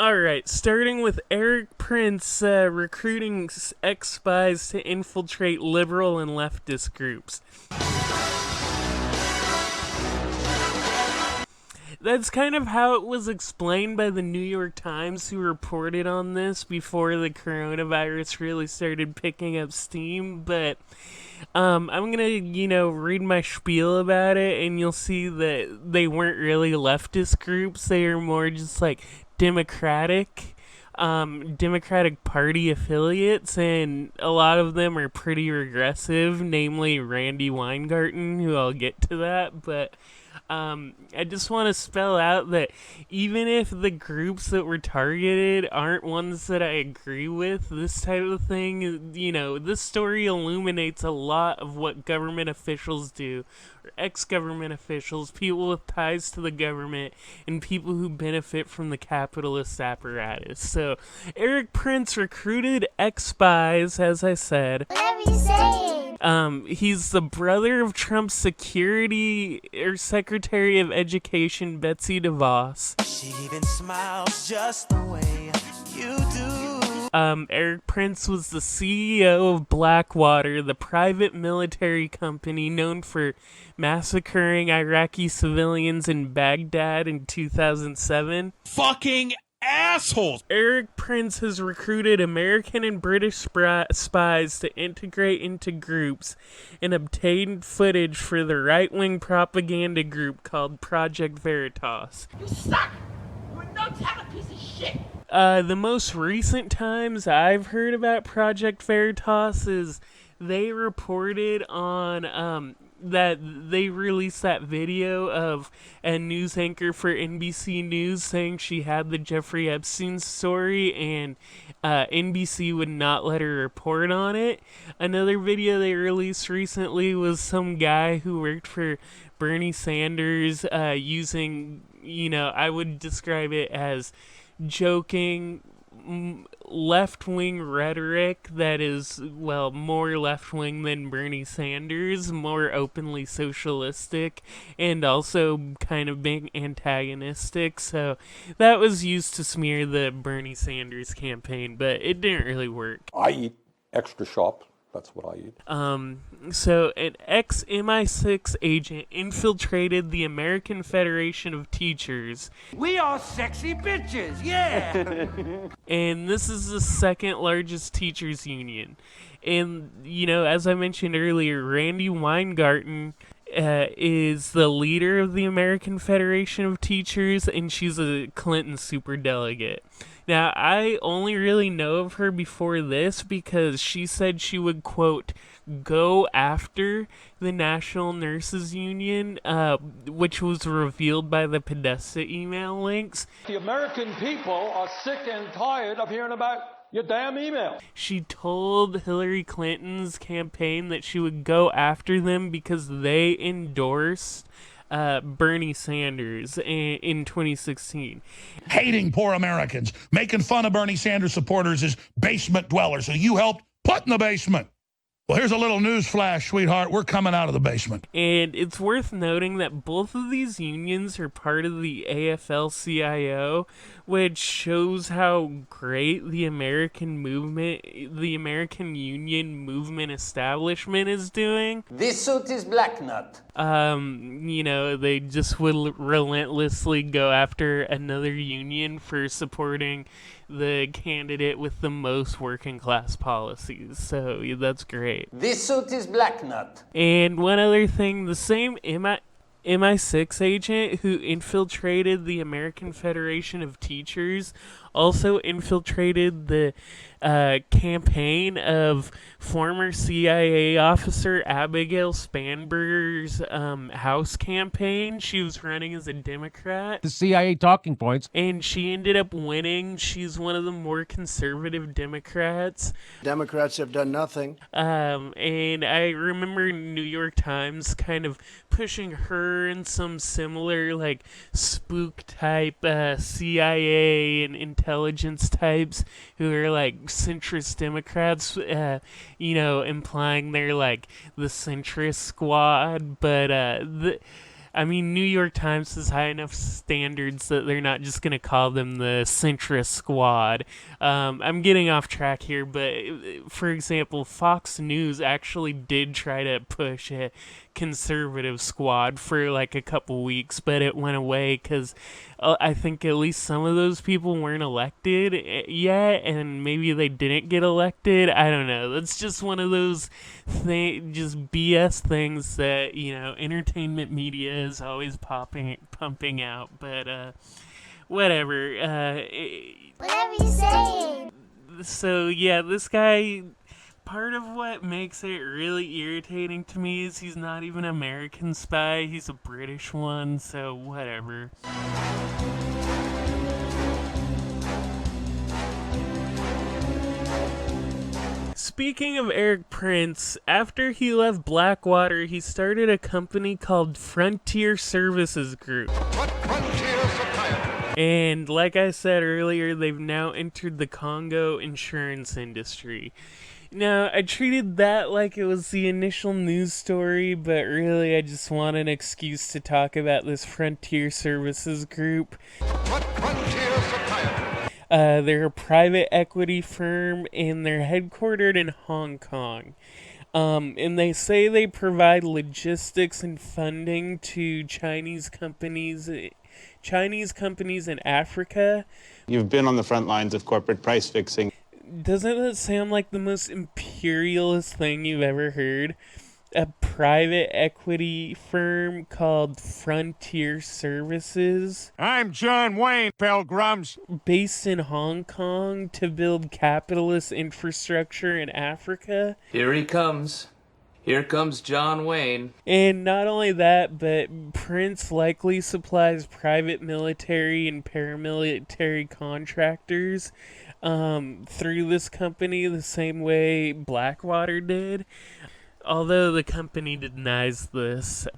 Alright, starting with Erik Prince recruiting ex-spies to infiltrate liberal and leftist groups. That's kind of how it was explained by the New York Times, who reported on this before the coronavirus really started picking up steam, but I'm gonna, read my spiel about it, and you'll see that they weren't really leftist groups. They are more just like Democratic Party affiliates, and a lot of them are pretty regressive, namely Randi Weingarten, who I'll get to that, but I just want to spell out that even if the groups that were targeted aren't ones that I agree with, this type of thing, this story illuminates a lot of what government officials do, or ex-government officials, people with ties to the government, and people who benefit from the capitalist apparatus. So, Erik Prince recruited ex-spies, as I said. Whatever you say. He's the brother of Trump's Secretary of Education, Betsy DeVos. She even smiles just the way you do. Erik Prince was the CEO of Blackwater, the private military company known for massacring Iraqi civilians in Baghdad in 2007. Fucking assholes! Erik Prince has recruited American and British spies to integrate into groups and obtained footage for the right-wing propaganda group called Project Veritas. You suck! You're a no-talent piece of shit! The most recent times I've heard about Project Veritas is they reported on that they released that video of a news anchor for NBC News saying she had the Jeffrey Epstein story, and NBC would not let her report on it. Another video they released recently was some guy who worked for Bernie Sanders using, I would describe it as joking left-wing rhetoric that is, more left-wing than Bernie Sanders, more openly socialistic, and also kind of being antagonistic. So that was used to smear the Bernie Sanders campaign, but it didn't really work. I eat extra shop. That's what I eat. So an ex-MI6 agent infiltrated the American Federation of Teachers. We are sexy bitches, yeah! And this is the second largest teachers union. And, as I mentioned earlier, Randi Weingarten is the leader of the American Federation of Teachers, and she's a Clinton superdelegate. Now, I only really know of her before this because she said she would, quote, go after the National Nurses Union, which was revealed by the Podesta email links. The American people are sick and tired of hearing about your damn email. She told Hillary Clinton's campaign that she would go after them because they endorsed Bernie Sanders in 2016. Hating poor Americans, making fun of Bernie Sanders supporters as basement dwellers who you helped put in the basement. Well, here's a little news flash, sweetheart. We're coming out of the basement. And it's worth noting that both of these unions are part of the AFL-CIO, which shows how great the American union movement establishment is doing. This suit is black nut. They just would relentlessly go after another union for supporting the candidate with the most working class policies. So that's great. This suit is black nut. And one other thing, the same MI6 agent who infiltrated the American Federation of Teachers also infiltrated the campaign of former CIA officer Abigail Spanberger's House campaign. She was running as a Democrat. The CIA talking points. And she ended up winning. She's one of the more conservative Democrats. Democrats have done nothing. And I remember New York Times kind of pushing her and some similar, spook type CIA and intelligence types who are centrist Democrats, implying they're the centrist squad. But I mean, New York Times has high enough standards that they're not just going to call them the centrist squad. I'm getting off track here, but for example, Fox News actually did try to push a conservative squad for like a couple weeks, but it went away because I think at least some of those people weren't elected yet, and maybe they didn't get elected. I don't know. That's just one of those just BS things that, you know, entertainment media is always pumping out, but whatever. Whatever you say. So yeah, this guy, part of what makes it really irritating to me is he's not even an American spy, he's a British one, so whatever. Speaking of Erik Prince, after he left Blackwater, he started a company called Frontier Services Group. What frontier society? And like I said earlier, they've now entered the Congo insurance industry. Now, I treated that like it was the initial news story, but really I just want an excuse to talk about this Frontier Services Group. What frontier society? They're a private equity firm, and they're headquartered in Hong Kong. And they say they provide logistics and funding to Chinese companies in Africa. You've been on the front lines of corporate price fixing. Doesn't that sound like the most imperialist thing you've ever heard? A private equity firm called Frontier Services. I'm John Wayne, pilgrims. Based in Hong Kong to build capitalist infrastructure in Africa. Here he comes. Here comes John Wayne. And not only that, but Prince likely supplies private military and paramilitary contractors through this company the same way Blackwater did. Although the company denies this.